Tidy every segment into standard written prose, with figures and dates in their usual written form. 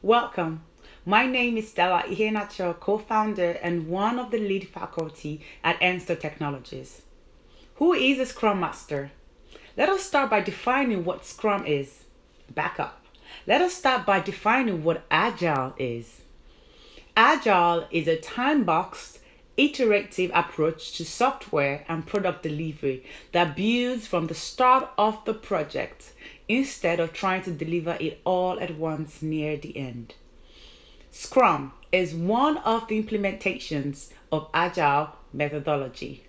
Welcome. My name is Stella Iheanacho, co-founder and one of the lead faculty at Enster Technologies. Who is a Scrum Master? Let us start by defining what Scrum is. Back up. Let us start by defining what Agile is. Agile is a time-boxed, iterative approach to software and product delivery that builds from the start of the project instead of trying to deliver it all at once near the end. Scrum is one of the implementations of Agile methodology.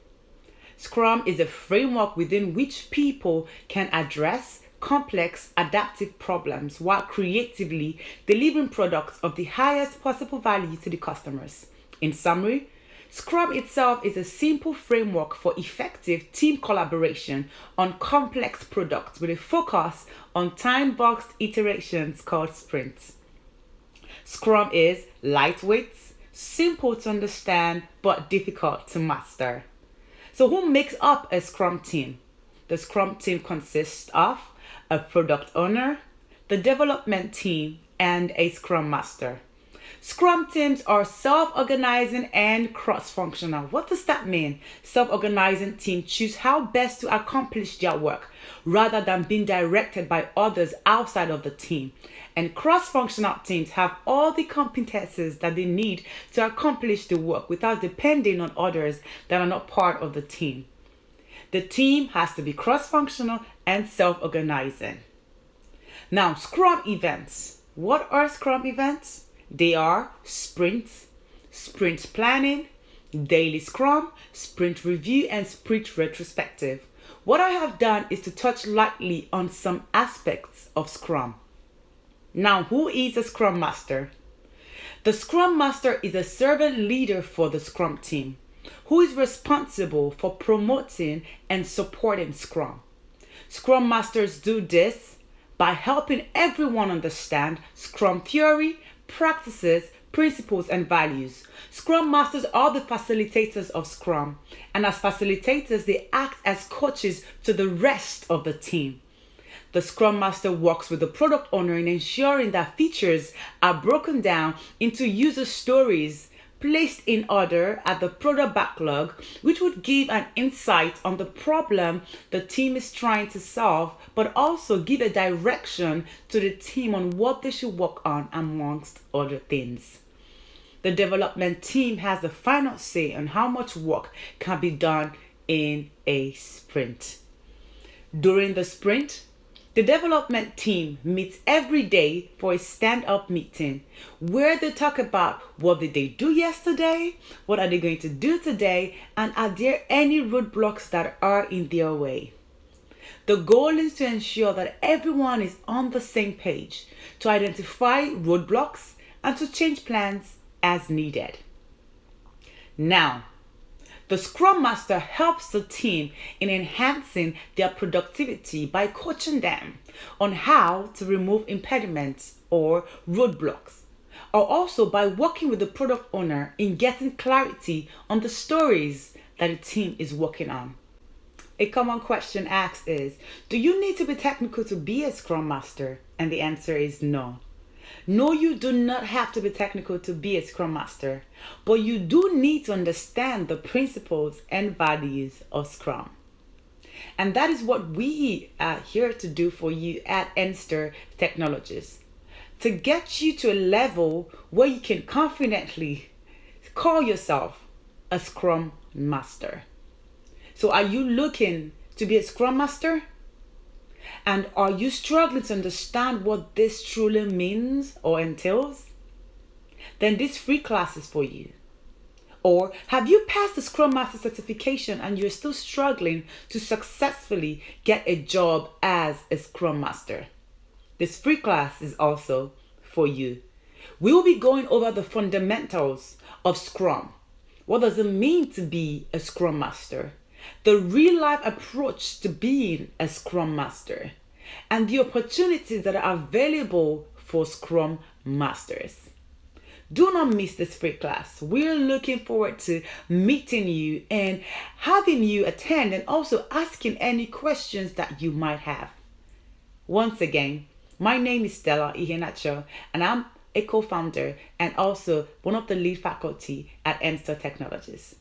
Scrum is a framework within which people can address complex adaptive problems while creatively delivering products of the highest possible value to the customers. In summary, Scrum itself is a simple framework for effective team collaboration on complex products with a focus on time-boxed iterations called sprints. Scrum is lightweight, simple to understand, but difficult to master. So who makes up a Scrum team? The Scrum team consists of a product owner, the development team, and a Scrum Master. Scrum teams are self-organizing and cross-functional. What does that mean? Self-organizing teams choose how best to accomplish their work rather than being directed by others outside of the team. And cross-functional teams have all the competences that they need to accomplish the work without depending on others that are not part of the team. The team has to be cross-functional and self-organizing. Now, Scrum events. What are Scrum events? They are sprints, sprint planning, daily Scrum, sprint review, and sprint retrospective. What I have done is to touch lightly on some aspects of Scrum. Now, who is a Scrum Master? The Scrum Master is a servant leader for the Scrum team who is responsible for promoting and supporting Scrum. Scrum Masters do this by helping everyone understand Scrum theory, practices, principles, and values. Scrum Masters are the facilitators of Scrum, and as facilitators, they act as coaches to the rest of the team. The Scrum Master works with the product owner in ensuring that features are broken down into user stories placed in order at the product backlog, which would give an insight on the problem the team is trying to solve, but also give a direction to the team on what they should work on, amongst other things. The development team has the final say on how much work can be done in a sprint. During the sprint, the development team meets every day for a stand-up meeting where they talk about what did they do yesterday, what are they going to do today, and are there any roadblocks that are in their way. The goal is to ensure that everyone is on the same page, to identify roadblocks and to change plans as needed. Now, the Scrum Master helps the team in enhancing their productivity by coaching them on how to remove impediments or roadblocks, or also by working with the product owner in getting clarity on the stories that the team is working on. A common question asked is, do you need to be technical to be a Scrum Master? And the answer is no. No, you do not have to be technical to be a Scrum Master, but you do need to understand the principles and values of Scrum. And that is what we are here to do for you at Enster Technologies, to get you to a level where you can confidently call yourself a Scrum Master. So are you looking to be a Scrum Master? And are you struggling to understand what this truly means or entails? Then this free class is for you. Or have you passed the Scrum Master certification and you're still struggling to successfully get a job as a Scrum Master? This free class is also for you. We will be going over the fundamentals of Scrum. What does it mean to be a Scrum Master? The real-life approach to being a Scrum Master, and the opportunities that are available for Scrum Masters. Do not miss this free class. We're looking forward to meeting you and having you attend and also asking any questions that you might have. Once again, my name is Stella Iheanacho, and I'm a co-founder and also one of the lead faculty at Enstar Technologies.